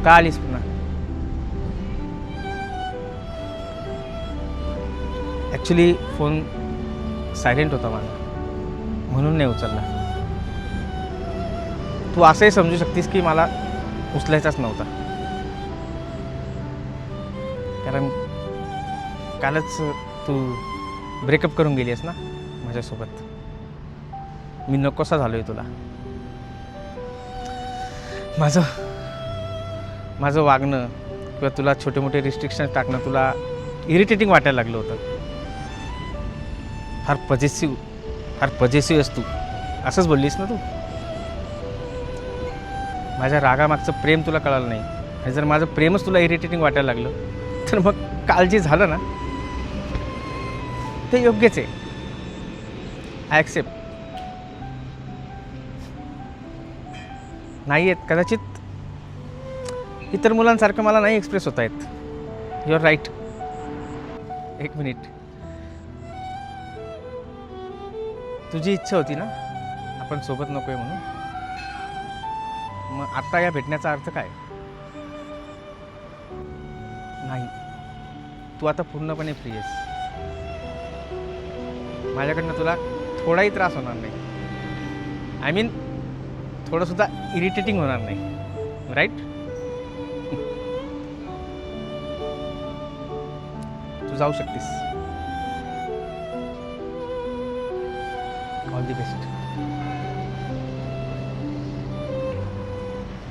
का आलीस पुन्हा? ॲक्च्युली फोन सायलेंट होता माझा, म्हणून नाही उचलला. तू असंही समजू शकतीस की मला उचलायचाच नव्हता, कारण कालच तू ब्रेकअप करून गेली आहेस ना माझ्यासोबत. मी नकोसा झालो आहे तुला. माझं वागणं किंवा तुला छोटे मोठे रिस्ट्रिक्शन्स टाकणं तुला इरिटेटिंग वाटायला लागलं होतं. फार पजेसिव्ह आहेस तू, असंच बोललीस ना तू. माझ्या रागामागचं प्रेम तुला कळालं नाही, आणि जर माझं प्रेमच तुला इरिटेटिंग वाटायला लागलं तर मग काल जे झालं ना ते योग्यच आहे. I accept. नाही आहेत कदाचित इतर मुलांसारखं मला नाही एक्सप्रेस होता येत. You are right. एक मिनिट. तुझी इच्छा होती ना आपण सोबत नको आहे म्हणून, मग आत्ता या भेटण्याचा अर्थ काय? नाही, तू आता पूर्णपणे फ्री आहेस. माझ्याकडनं तुला थोडाही त्रास होणार नाही. आय मीन थोडंसुद्धा इरिटेटिंग होणार नाही. राईट? तू जाऊ शकतेस. All the best.